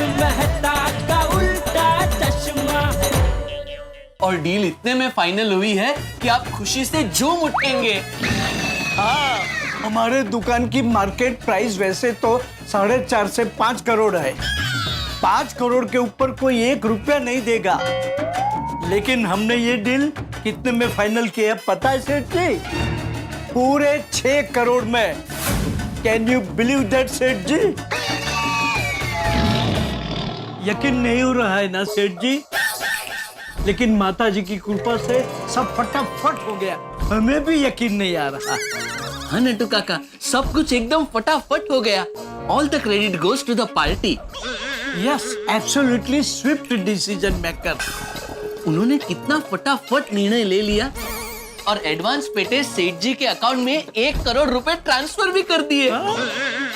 मेहता का उल्टा चश्मा। और डील इतने में फाइनल हुई है कि आप खुशी से झूम उठेंगे। हाँ, हमारे दुकान की मार्केट प्राइस वैसे तो 4.5 से 5 करोड़ है। 5 करोड़ के ऊपर कोई 1 रुपया नहीं देगा। लेकिन हमने ये डील कितने में फाइनल किया पता है सेठ जी? पूरे 6 करोड़ में। कैन यू बिलीव दैट सेठ जी? यकीन नहीं हो रहा है ना सेठ जी? लेकिन माता जी की कृपा से सब फटाफट हो गया। हमें भी यकीन नहीं आ रहा। हाँ नट्टू काका, सब कुछ एकदम फटाफट हो गया। All the credit goes to the party. Yes, absolutely swift decision maker. उन्होंने कितना फटाफट निर्णय ले लिया और एडवांस पेटे सेठ जी के अकाउंट में 1 करोड़ रुपए ट्रांसफर भी कर दिए।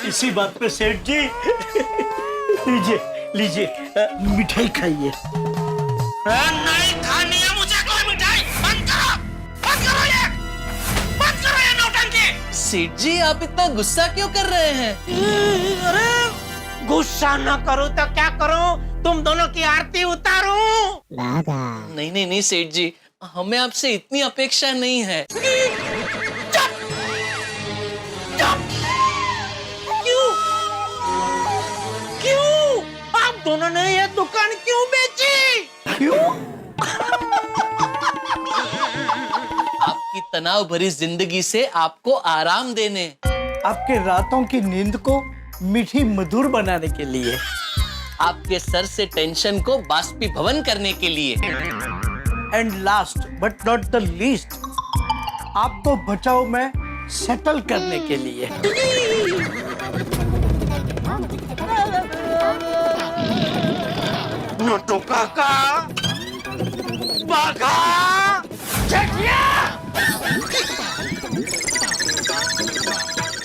इसी बात पे सेठ जी लीजिए लीजिए मिठाई खाइए। नहीं खानी है मुझे कोई मिठाई। बंद करो ये नौटंकी। सेठ जी, आप इतना गुस्सा क्यों कर रहे हैं? अरे गुस्सा न करूं तो क्या करूं? तुम दोनों की आरती उतारूं? नहीं नहीं नहीं सेठ जी, हमें आपसे इतनी अपेक्षा नहीं है। चुप! क्यों? आप दोनों ने ये दुकान क्यों बेची? क्यों? आपकी तनाव भरी जिंदगी से आपको आराम देने, आपके रातों की नींद को मीठी मधुर बनाने के लिए, आपके सर से टेंशन को बाष्पीभवन करने के लिए, and last but not the least, आपको बचाव में सेटल करने के लिए। नोटो काका, बाघा, जेठिया,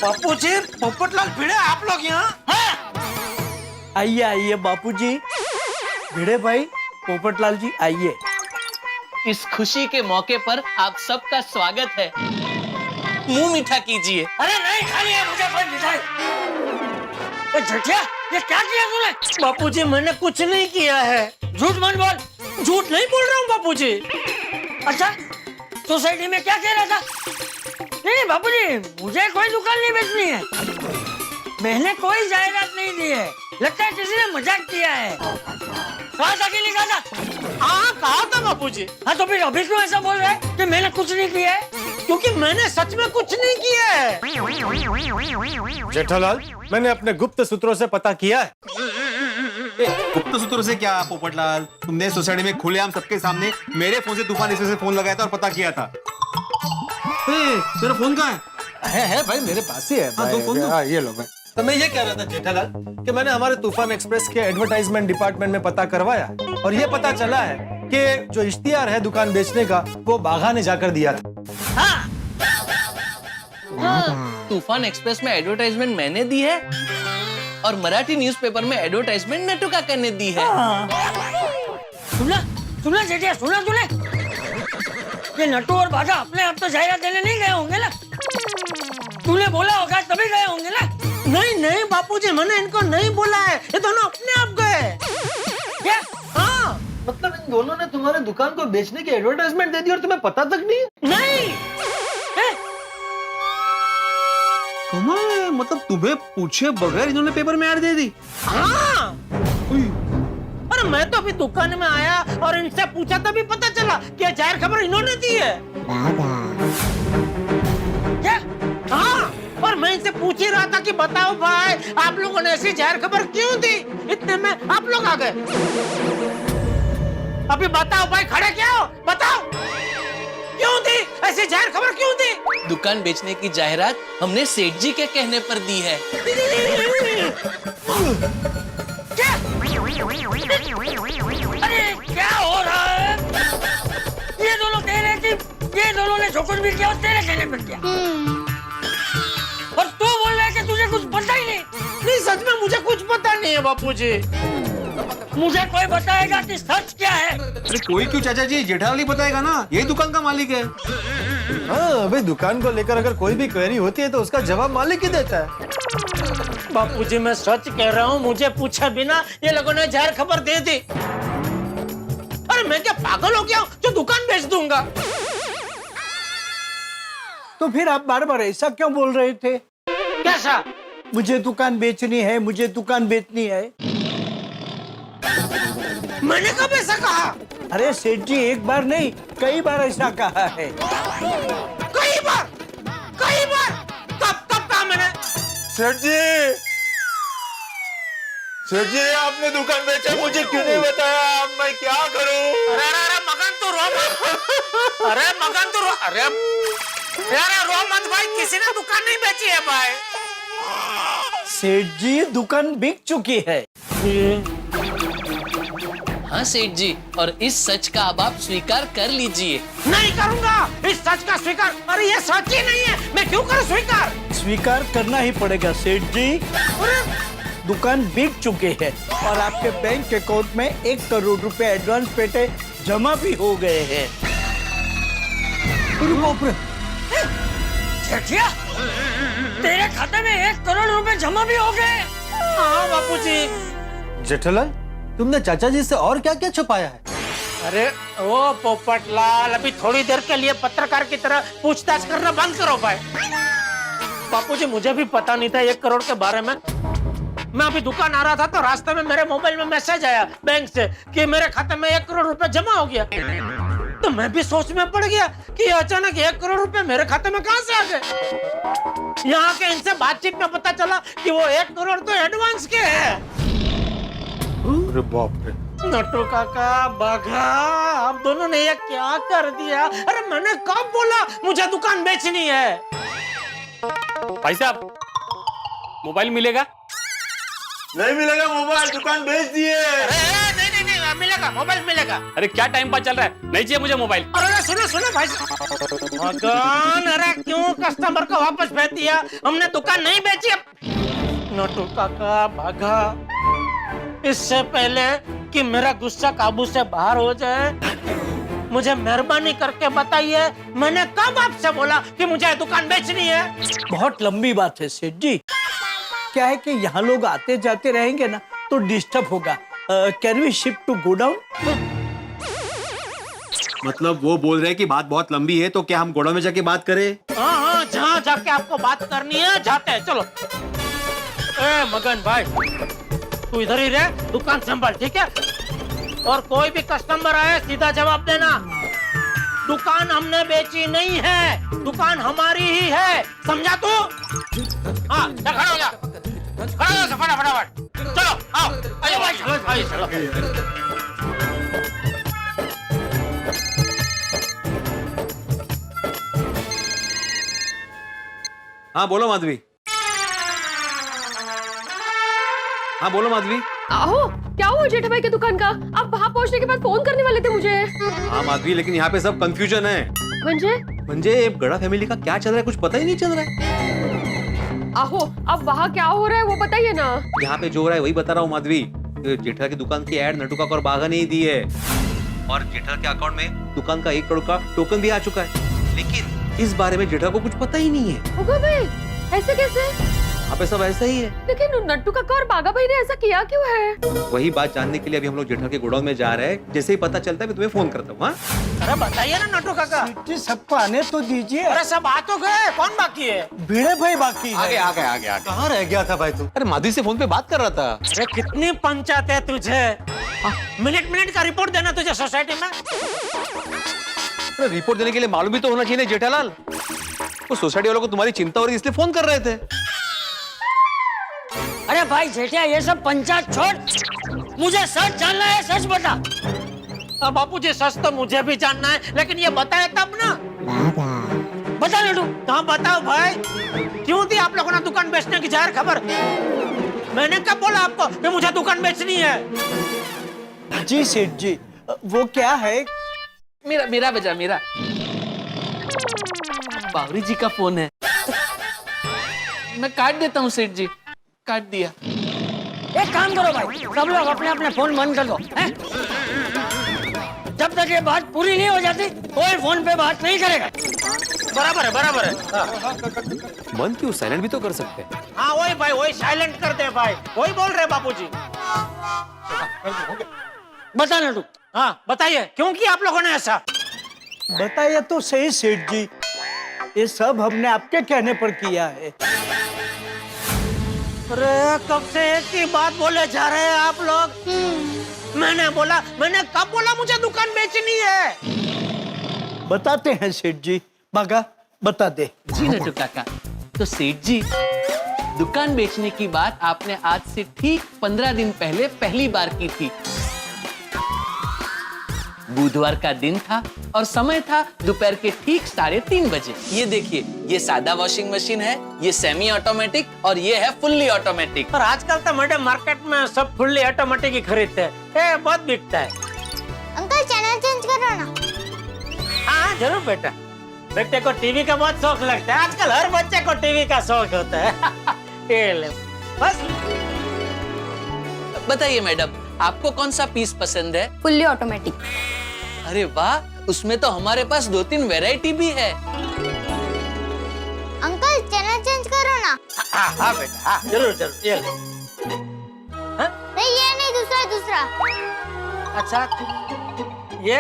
बापू जी, पोपटलाल भिड़े, आप लोग यहाँ? आइए आइए बापूजी, भिड़े भाई, पोपटलाल जी आइए। इस खुशी के मौके पर आप सबका स्वागत है। मुंह मीठा कीजिए। अरे नहीं खानी है मुझे कोई मिठाई। जेठिया, ये क्या किया तूने? बापूजी, मैंने कुछ नहीं किया है। झूठ मत बोल। झूठ नहीं बोल रहा हूँ बापूजी। अच्छा, सोसाइटी में क्या कह रहा था? नहीं बापूजी, मुझे कोई दुकान नहीं बेचनी है। मैंने कोई जायदाद नहीं दी है। लगता है किसी ने मजाक किया है। कहा था कि नहीं कहा था? हाँ कहा था बापूजी। हाँ तो फिर अभी क्यों ऐसा बोल रहे हैं कि मैंने कुछ नहीं किया है? क्योंकि मैंने सच में कुछ नहीं किया है। जेठालाल, मैंने अपने गुप्त सूत्रों से पता किया है। गुप्त सूत्रों से क्या पोपटलाल? तुमने सोसाइटी में खुलेआम सबके सामने मेरे फोन से तूफान इससे फोन लगाया था और पता किया था। तेरा फोन कहाँ है भाई, मेरे पास ही है। हाँ, दो फोन दो। हाँ, ये लो भाई। तो मैं ये कह रहा था जेठालाल कि मैंने हमारे तूफान एक्सप्रेस के एडवर्टाइजमेंट डिपार्टमेंट में पता करवाया और ये पता चला है कि जो इश्तिहार है दुकान बेचने का वो बाघा ने जाकर दिया था। हाँ, तूफान एक्सप्रेस में एडवर्टाइजमेंट मैंने दी है और मराठी न्यूज़पेपर में एडवर्टाइजमेंट नट्टू काका ने दी है। सुना जेठिया, सुना तूने? ये नट्टू और बाघा अपने आप तो जायदाद देने नहीं गए होंगे ना? तूने बोला होगा तभी गए होंगे ना? नहीं नहीं बापूजी, मैंने इनको नहीं बोला है। ये दोनों अपने आप गए। क्या? हाँ, मतलब इन दोनों ने तुम्हारे दुकान को बेचने की एडवर्टाइजमेंट दे दी और तुम्हें पता तक नहीं? नहीं। कमाल है, मतलब तुम्हें पूछे बगैर इन्होंने पेपर में ऐड दे दी? हाँ। अरे मैं तो अभी दुकान में आया और इनसे पूछा तभी पता चला कि जाहिर खबर इन्होंने दी है। क्या? हाँ, और मैं इनसे पूछ ही रहा था कि बताओ भाई, आप लोगों ने ऐसी जाहिर खबर क्यों दी? इतने में आप लोग आ गए। अभी बताओ भाई, खड़े क्या हो? बताओ क्यों दी ऐसी जाहिर खबर, क्यों दी? दुकान बेचने की जाहिरात हमने सेठ जी के कहने पर दी है। क्या? अरे क्या हो रहा है? ये दोनों कह रहे हैं कि ये दोनों ने जो कुछ भी किया तेरे कहने पर किया, और तू बोल रहा है कि तुझे कुछ पता ही नहीं। नहीं, सच में मुझे कुछ पता नहीं है बापूजी। मुझे कोई बताएगा कि सच क्या है? अरे कोई क्यों चाचा जी, जेठालाल ही बताएगा ना, यही दुकान का मालिक है। हाँ भाई, दुकान को लेकर अगर कोई भी क्वेरी होती है तो उसका जवाब मालिक ही देता है। बापूजी मैं सच कह रहा हूँ, मुझे पूछे बिना ये लोगों ने जाहिर खबर दे दी। अरे मैं क्या पागल हो गया जो दुकान बेच दूंगा? तो फिर आप बार बार ऐसा क्यों बोल रहे थे? कैसा? मुझे दुकान बेचनी है, मुझे दुकान बेचनी है। मैंने कब ऐसा कहा? अरे सेठ जी, एक बार नहीं कई बार ऐसा कहा है। कई बार? कई बार? कब कहा मैंने? सेठ जी आपने दुकान बेचा, मुझे क्यों नहीं बताया? अब मैं क्या करूं? अरे मगन तो रो मत। अरे मगन तो रो। अरे रो मत भाई, किसी ने दुकान नहीं बेची है भाई। सेठ जी दुकान बिक चुकी है। हाँ सेठ जी, और इस सच का अब आप स्वीकार कर लीजिए। नहीं करूंगा इस सच का स्वीकार। अरे ये सच ही नहीं है, मैं क्यों करूं स्वीकार? स्वीकार करना ही पड़ेगा सेठ जी। दुकान बिक चुकी है और आपके बैंक अकाउंट में 1 करोड़ रुपए एडवांस पेटे जमा भी हो गए हैं। जेठिया, तेरे खाते में 1 करोड़ रुपए जमा भी हो गए? हाँ बापूजी। जेठालाल, तुमने चाचा जी से और क्या क्या छुपाया है? अरे ओ पोपटलाल, अभी थोड़ी देर के लिए पत्रकार की तरह पूछताछ करना बंद करो भाई। बापूजी मुझे भी पता नहीं था 1 करोड़ के बारे में। मैं अभी दुकान आ रहा था तो रास्ते में मेरे मोबाइल में मैसेज आया बैंक से कि मेरे खाते में 1 करोड़ रुपए जमा हो गया। तो मैं भी सोच में पड़ गया कि अचानक 1 करोड़ रुपए मेरे खाते में कहां से आ गए। यहाँ के इनसे बातचीत में पता चला कि वो 1 करोड़ तो एडवांस के है। अरे बाप रे। नट्टू काका, बाघा, आप दोनों ने ये क्या कर दिया? अरे मैंने कब बोला मुझे दुकान बेचनी है? भाई साहब, मोबाइल मिलेगा? नहीं मिलेगा मोबाइल, दुकान बेच दिए। नहीं मिलेगा, मोबाइल मिलेगा। अरे क्या टाइम पास चल रहा है, नहीं चाहिए मुझे मोबाइल। अरे सुनो भाई भगवान, अरे क्यों कस्टमर को वापस भेज दिया? हमने दुकान नहीं बेची। नट्टू काका, भागा, इससे पहले कि मेरा गुस्सा काबू से बाहर हो जाए, मुझे मेहरबानी करके बताइए मैंने कब आपसे बोला कि मुझे दुकान बेचनी है? बहुत लंबी बात है सेठ जी। क्या है कि यहाँ लोग आते जाते रहेंगे ना तो डिस्टर्ब होगा। Can we shift to godown? मतलब वो बोल रहे हैं कि बात बहुत लंबी है, तो क्या हम गोडाउन में जाके बात करें? हाँ, जहाँ जाके आपको बात करनी है जाते हैं, चलो। ए मगन भाई, तू इधर ही रह, दुकान संभाल, ठीक है? और कोई भी कस्टमर आए सीधा जवाब देना, दुकान हमने बेची नहीं है, दुकान हमारी ही है, समझा तू? हाँ, खड़ा हो जा, फटाफट, चलो, आओ, आइए भाई, चलो। हाँ बोलो माधवी। हाँ बोलो माधवी। आहो, क्या हुआ जेठा भाई की दुकान का? आप वहाँ पहुँचने के बाद फोन करने वाले थे मुझे। हाँ माधवी, लेकिन यहाँ पे सब कंफ्यूजन है। म्हणजे गड़ा फैमिली का क्या चल रहा है, कुछ पता ही नहीं चल रहा है। आहो, अब वहाँ क्या हो रहा है वो बताइए ना। यहाँ पे जो हो रहा है वही बता रहा हूँ माधवी। जेठा की दुकान की एड नटू काका और बाघा ने ही दी है, और जेठा के अकाउंट में दुकान का 1 करोड़ का टोकन भी आ चुका है, लेकिन इस बारे में जेठा को कुछ पता ही नहीं है। होगा भाई, ऐसे कैसे? यहाँ पे सब ऐसा ही है। लेकिन नट्टू काका और बाघा भाई ने ऐसा किया क्यों है? वही बात जानने के लिए अभी हम लोग जेठा के गोडाउन में जा रहे हैं। जैसे ही पता चलता है मैं तुम्हें फोन करता हूँ। अरे बताइए ना नट्टू काका। जी सबको आने तो दीजिए। अरे सब आ तो गए, कौन बाकी है? भिड़े भाई बाकी है। आगे। कहाँ रह गया था भाई तू? अरे माधवी से फोन पे बात कर रहा था। अरे कितनी पंचायत है तुझे? मिनट का रिपोर्ट देना तुझे सोसाइटी में। अरे रिपोर्ट देने के लिए मालूम भी तो होना चाहिए जेठालाल। वो सोसाइटी वालों को तुम्हारी चिंता हो रही इसलिए फोन कर रहे थे। अरे भाई जेठिया, ये सब पंचायत छोड़, मुझे सच जानना है, सच बता। अब बापूजी सच तो मुझे भी जानना है, लेकिन ये बताए तब ना। बता लड्डू। हाँ बताओ भाई, क्यों दी आप लोगों ने दुकान बेचने की जाहिर खबर? मैंने कब बोला आपको कि मुझे दुकान बेचनी है? जी सेठ जी, वो क्या है? मेरा बजा, मेरा बावरी जी का फोन है। मैं काट देता हूँ सेठ जी, काट दिया। एक काम करो भाई, सब लोग अपने अपने फोन बंद कर दो, हैं? जब तक ये बात पूरी नहीं हो जाती कोई फोन पे बात नहीं करेगा। बराबर है बराबर है। बंद क्यों, साइलेंट भी तो कर सकते हैं। हाँ वही भाई, वही साइलेंट कर दे भाई, वही बोल रहे बापूजी। बता नटू, हाँ बताइए क्यों किया आप लोगों ने ऐसा? बताया तो सही सेठ जी, ये सब हमने आपके कहने पर किया है। अरे कब से एक ही बात बोले जा रहे हैं आप लोग। मैंने कब बोला मुझे दुकान बेचनी है? बताते हैं सेठ जी, बागा बता दे। जी नटू काका, तो सेठ जी, दुकान बेचने की बात आपने आज से ठीक 15 दिन पहले पहली बार की थी। बुधवार का दिन था और समय था दोपहर के ठीक 3:30 बजे। ये देखिए, ये सादा वॉशिंग मशीन है, ये सेमी ऑटोमेटिक और ये है फुल्ली ऑटोमेटिक। पर आजकल तो मैडम मार्केट में सब फुल्ली ऑटोमेटिक ही खरीदते हैं, ये बहुत बिकता है। अंकल चैनल चेंज करो ना। हाँ जरूर बेटा, बेटे को टीवी का बहुत शौक लगता है, आजकल हर बच्चे को टीवी का शौक होता है। ये ले बस। बताइए मैडम, आपको कौन सा पीस पसंद है? Fully automatic. अरे वाह, उसमें तो हमारे पास 2-3 वैरायटी भी है। अंकल चैनल चेंज करो ना। हाँ बेटा, हाँ जरूर जरूर, ये ले। नहीं ये नहीं, दूसरा। अच्छा ये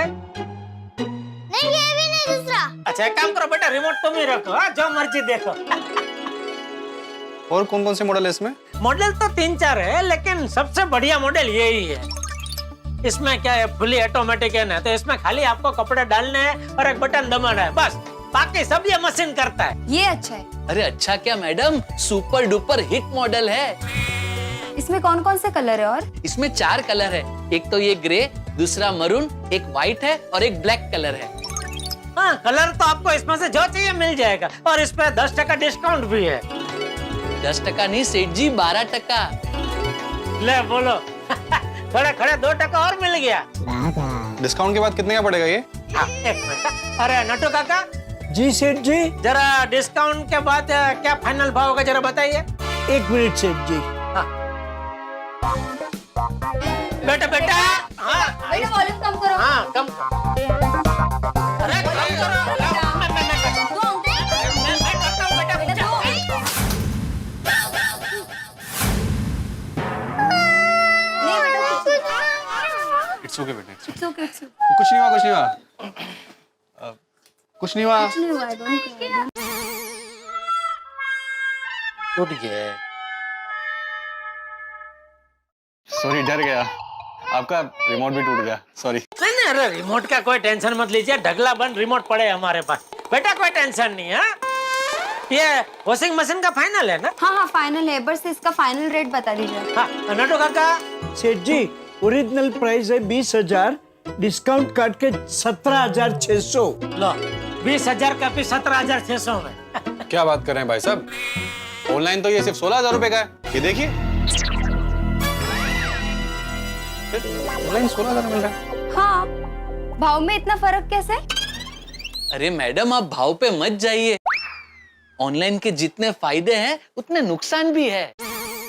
नहीं ये भी नहीं, दूसरा। अच्छा एक काम करो बेटा, रिमोट तुम ही रखो, हाँ जो मर्जी देखो। और कौन कौन से मॉडल है इसमें? मॉडल तो 3-4 है, लेकिन सबसे बढ़िया मॉडल यही है। इसमें क्या है, फुली ऑटोमेटिक है ना, तो इसमें खाली आपको कपड़े डालने हैं और एक बटन दबाना है, बस। बाकी सब ये मशीन करता है। ये अच्छा है। अरे अच्छा क्या madam, super duper hit model है। इसमें कौन कौन से कलर है? और इसमें 4 कलर है, एक तो ये ग्रे, दूसरा मरून, एक व्हाइट है और एक ब्लैक कलर है। हाँ कलर तो आपको इसमें से जो चाहिए मिल जाएगा, और इस पे 10% डिस्काउंट भी है। 10% नहीं सेठ जी, 12%। ले बोलो। थोड़ा खड़े 2% और मिल गया। डिस्काउंट के बाद कितने का पड़ेगा ये? हाँ, एक मिनट। अरे नटू काका, जी सेठ जी। जरा डिस्काउंट के बाद क्या फाइनल भाव होगा जरा बताइए। 1 मिनट सेठ जी। बेटा हाँ वॉल्यूम कम करो। हाँ कम अरे कम करो। मैं करता हूँ बेटा, पूछो। इट्स ओके बेटा, It's okay, it's okay. कुछ नहीं हुआ, कुछ नहीं हुआ, कुछ नहीं हुआ। कुछ नहीं हुआ, don't cry. टूट गया। सॉरी, डर गया, आपका रिमोट भी टूट गया, सॉरी। नहीं अरे रिमोट का कोई टेंशन मत लीजिए, ढगला बंद रिमोट पड़े हमारे पास, बेटा कोई टेंशन नहीं है। ये वॉशिंग मशीन का फाइनल है ना? हाँ फाइनल है, बस इसका फाइनल रेट बता दीजिए। हाँ नटू काका, सेठ जी, ओरिजिनल प्राइस है 20,000, डिस्काउंट काट के 17,600। लो 20,000 का पीस 17,600 में। क्या बात कर रहे हैं भाई साहब, ऑनलाइन तो ये सिर्फ 16,000 रुपए का है, ये देखिए। ऑनलाइन 16,000 मिल रहा है। हाँ, भाव में इतना फर्क कैसे? अरे मैडम, आप भाव पे मत जाइए, ऑनलाइन के जितने फायदे हैं उतने नुकसान भी है।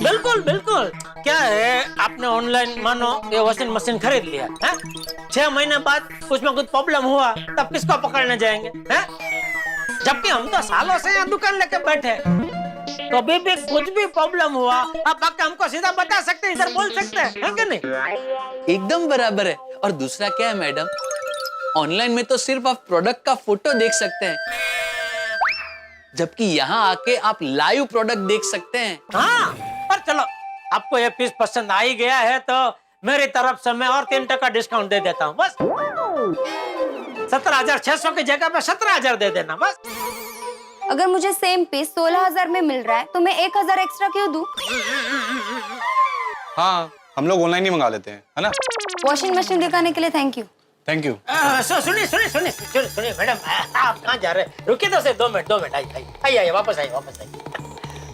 बिल्कुल बिल्कुल। क्या है, आपने ऑनलाइन मानो ये वॉशिंग मशीन खरीद लिया है, 6 महीने बाद उसमें कुछ प्रॉब्लम हुआ, तब किसको पकड़ने जाएंगे हैं? जबकि हम तो सालों से यहाँ दुकान लेके बैठे, कभी भी कुछ भी प्रॉब्लम हुआ आप आके हमको सीधा बता सकते हैं, इधर बोल सकते हैं कि नहीं? एकदम बराबर है। और दूसरा क्या है मैडम, ऑनलाइन में तो सिर्फ आप प्रोडक्ट का फोटो देख सकते हैं, जबकि यहाँ आके आप लाइव प्रोडक्ट देख सकते हैं। हाँ, पर चलो आपको ये पीस पसंद आ ही गया है तो मेरी तरफ से मैं और 3% डिस्काउंट दे देता हूँ, बस। 17,600 की जगह पे 17,000 दे देना, बस। अगर मुझे सेम पीस 16,000 में मिल रहा है तो मैं 1,000 एक्स्ट्रा क्यों दूं? हाँ, हम लोग ऑनलाइन ही मंगा लेते हैं, है ना? वॉशिंग मशीन दिखाने के लिए थैंक यू। Thank you. सुनिए मैडम, आप कहाँ जा रहे हैं? रुकिए तो से 2 मिनट, आइए वापस आइए।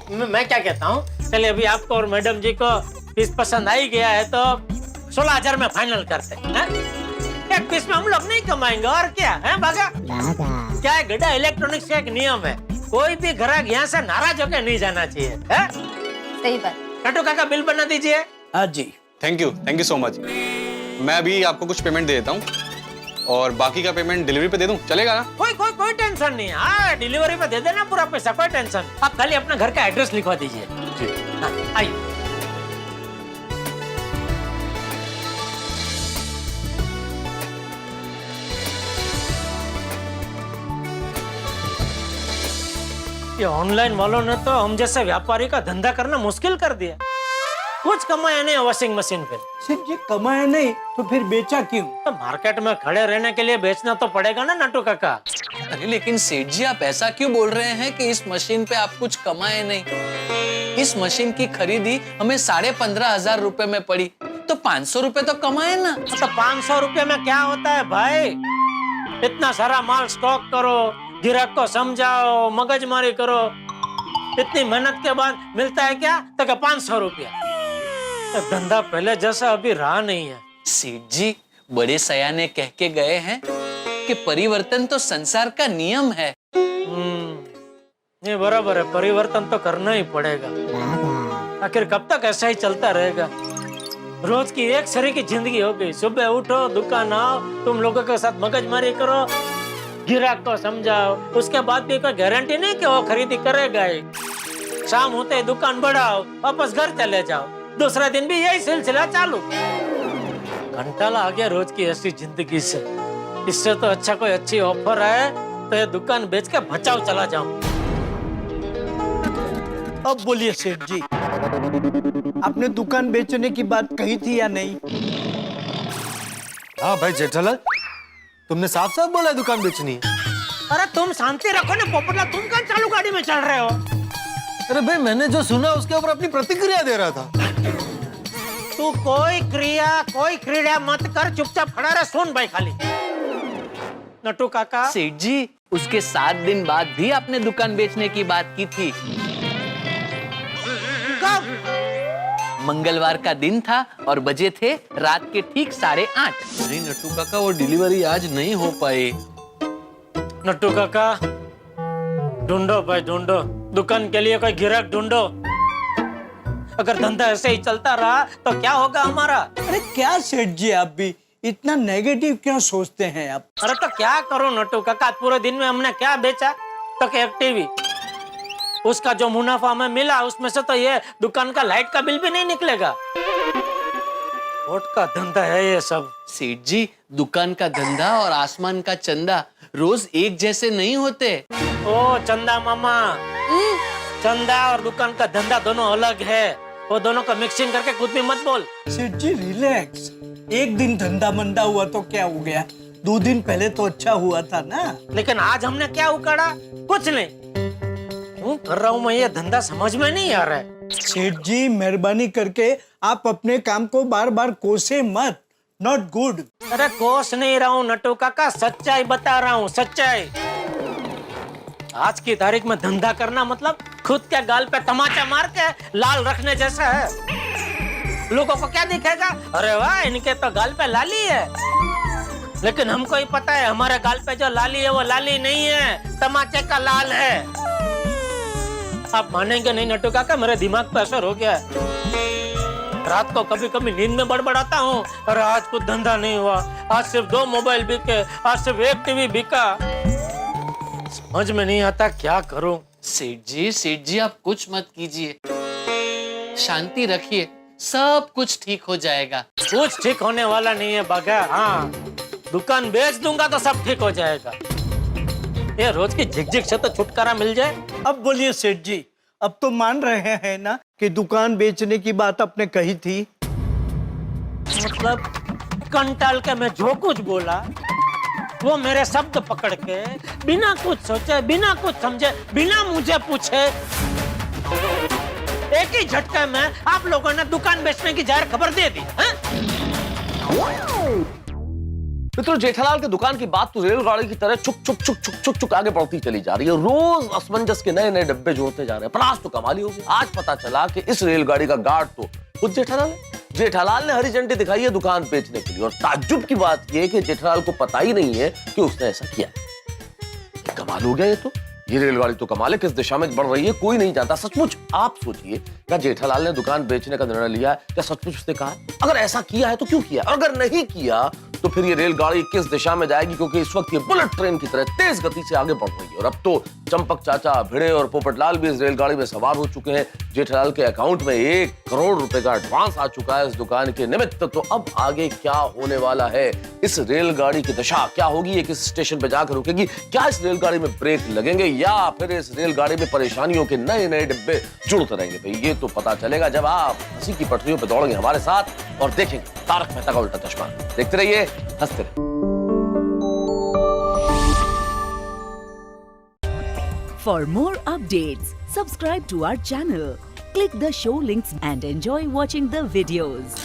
मैं क्या कहता हूँ, चलिए अभी आपको और मैडम जी को पीस पसंद आ ही गया है तो 16,000 में फाइनल करते हैं। एक पीस में हम लोग नहीं कमाएंगे और क्या है बागा? क्या है, गड्ढा इलेक्ट्रॉनिक्स का एक नियम है, कोई भी ग्राहक यहाँ से नाराज होकर नहीं जाना चाहिए, है? सही बात। नटू काका बिल बना दीजिए। हाँ जी। Thank you so much. मैं अभी आपको कुछ पेमेंट दे देता हूँ और बाकी का पेमेंट डिलीवरी पे दे दूं, चलेगा ना? कोई टेंशन नहीं। हाँ, डिलीवरी पे दे देना पूरा पैसा, कोई टेंशन। आप खाली अपना घर का एड्रेस लिखवा दीजिए। हाँ, आइए। ये ऑनलाइन वालों ने तो हम जैसे व्यापारी का धंधा करना मुश्किल कर दिया। कुछ कमाया नहीं वॉशिंग मशीन पे। सेठ जी कमाया नहीं तो फिर बेचा क्यों? तो मार्केट में खड़े रहने के लिए बेचना तो पड़ेगा ना नटू काका। अरे लेकिन सेठ जी आप ऐसा क्यों बोल रहे हैं कि इस मशीन पे आप कुछ कमाए नहीं? इस मशीन की खरीदी हमें 15,500 रुपए में पड़ी, तो 500 रुपए तो कमाए ना। तो 500 रुपए में क्या होता है भाई? इतना सारा माल स्टॉक करो, ग्राहक को समझाओ, मगजमारी करो, इतनी मेहनत के बाद मिलता है क्या? तो 500 रुपया। तो धंधा पहले जैसा अभी रहा नहीं है। सेठ जी बड़े सयाने कह के गए हैं कि परिवर्तन तो संसार का नियम है। ये बराबर है, परिवर्तन तो करना ही पड़ेगा। आखिर कब तक ऐसा ही चलता रहेगा? रोज की एक सरी की जिंदगी हो गई। सुबह उठो, दुकान आओ, तुम लोगों के साथ मगजमारी करो, ग्राहक को समझाओ, उसके बाद भी कोई गारंटी नहीं कि वो खरीदी करेगा ही। शाम होते ही दुकान बढ़ाओ, वापस घर चले जाओ, दूसरा दिन भी यही सिलसिला चालू। घंटाला आ गया रोज की ऐसी जिंदगी से। इससे तो अच्छा कोई अच्छी ऑफर है तो ये दुकान बेच के बचाओ चला जाऊं। अब बोलिए सेठ जी, आपने दुकान बेचने की बात कही थी या नहीं? हाँ भाई जेठालाल, तुमने साफ साफ बोला है दुकान बेचनी है। अरे तुम शांति रखो ना पोपटलाल, तुम कहाँ चालू गाड़ी में चल रहे हो? अरे भाई मैंने जो सुना उसके ऊपर अपनी प्रतिक्रिया दे रहा था। तू कोई क्रिया मत कर, चुपचाप खड़ा रह, सुन भाई खाली। नटू काका, सेठ जी उसके 7 दिन बाद भी आपने दुकान बेचने की बात की थी। कब? मंगलवार का दिन था और बजे थे रात के ठीक 8:30। अरे नट्टू काका वो डिलीवरी आज नहीं हो पाई। नट्टू काका ढूंढो भाई ढूंढो, दुकान के लिए कोई ग्राहक ढूंढो। अगर धंधा ऐसे ही चलता रहा तो क्या होगा हमारा? अरे क्या सेठ जी आप भी इतना नेगेटिव क्यों सोचते हैं आप? अरे तो क्या करूं नट्टू काका, पूरे दिन में हमने क्या बेचा? तो एक टीवी, उसका जो मुनाफा हमें मिला उसमें से तो ये दुकान का लाइट का बिल भी नहीं निकलेगा। वोट का धंधा है ये सब। सेठ जी दुकान का धंधा और आसमान का चंदा रोज एक जैसे नहीं होते। ओ चंदा मामा, चंदा और दुकान का धंधा दोनों अलग है। वो दोनों का मिक्सिंग करके कुछ भी मत बोल। सेठ जी रिलैक्स, एक दिन धंधा मंदा हुआ तो क्या हो गया, 2 दिन पहले तो अच्छा हुआ था ना। लेकिन आज हमने क्या उखाड़ा? कुछ नहीं। क्यों कर रहा हूँ मैं ये धंधा, समझ में नहीं आ रहा है। सेठ जी मेहरबानी करके आप अपने काम को बार बार कोसे मत, नॉट गुड। अरे कोस नहीं रहा हूँ नट्टू काका, सच्चाई बता रहा हूँ, सच्चाई। आज की तारीख में धंधा करना मतलब खुद के गाल पे तमाचा मार के लाल रखने जैसा है। लोगों को क्या दिखेगा? अरे वाह इनके तो गाल पे लाली है। लेकिन हमको ही पता है हमारे गाल पे जो लाली है वो लाली नहीं है, तमाचे का लाल है। आप मानेंगे नहीं नट्टू काका, मेरे दिमाग पे असर हो गया है। रात को कभी कभी नींद में बड़बड़ाता हूँ, अरे आज कुछ धंधा नहीं हुआ, आज सिर्फ 2 मोबाइल बिके, आज सिर्फ 1 टीवी बिका। समझ में नहीं आता क्या करूं। सेठ जी आप कुछ मत कीजिए, शांति रखिए, सब कुछ ठीक हो जाएगा। कुछ ठीक होने वाला नहीं है बागा। हाँ, दुकान बेच दूंगा तो सब ठीक हो जाएगा। ये रोज की झिकझिक से तो छुटकारा मिल जाए। अब बोलिए सेठ जी, अब तो मान रहे हैं ना कि दुकान बेचने की बात आपने कही थी? मतलब कंटाल के मैं जो कुछ बोला वो मेरे शब्द पकड़ के बिना कुछ सोचे, बिना कुछ समझे, बिना मुझे पूछे एक ही झटके में आप लोगों ने दुकान बेचने की जाहिर खबर दे दी। मित्रों, जेठालाल के दुकान की बात तो रेलगाड़ी की तरह चुक चुक चुक चुक चुक चुक आगे बढ़ती चली जा रही है। रोज असमंजस के नए नए डब्बे जोड़ते जा रहे हैं। पर आज तो कमाल ही हो गया, आज पता चला कि इस रेलगाड़ी का गार्ड तो खुद जेठालाल है। जेठालाल ने हरी झंडी दिखाई है दुकान बेचने के लिए, और ताज्जुब की बात यह है कि जेठालाल को पता ही नहीं है कि उसने ऐसा किया। कमाल हो गया ये तो। ये रेलगाड़ी तो कमाल है, किस दिशा में बढ़ रही है कोई नहीं जानता। सचमुच आप सोचिए, क्या जेठालाल ने दुकान बेचने का निर्णय लिया है? क्या सचमुच उसने कहा? अगर ऐसा किया है तो क्यों किया? अगर नहीं किया तो फिर ये रेलगाड़ी किस दिशा में जाएगी, क्योंकि इस वक्त ये बुलेट ट्रेन की तरह तेज गति से आगे बढ़ रही है। और अब तो चंपक चाचा, भिड़े और पोपटलाल भी इस रेलगाड़ी में सवार हो चुके हैं। जेठालाल के अकाउंट में 1 करोड़ रुपए का एडवांस आ चुका है इस दुकान के निमित्त। तो अब आगे क्या होने वाला है, इस रेलगाड़ी की दशा क्या होगी, ये किस स्टेशन पे जाकर रुकेगी, क्या इस रेलगाड़ी में ब्रेक लगेंगे या फिर इस रेलगाड़ी में परेशानियों के नए नए डिब्बे जुड़ते रहेंगे। भाई ये तो पता चलेगा जब आप हंसी की पटरियों पे दौड़ेंगे हमारे साथ और देखेंगे तारक मेहता का उल्टा चश्मा। देखते रहिए, हंसते रहिए। For more updates, subscribe to our channel, click the show links and enjoy watching the videos.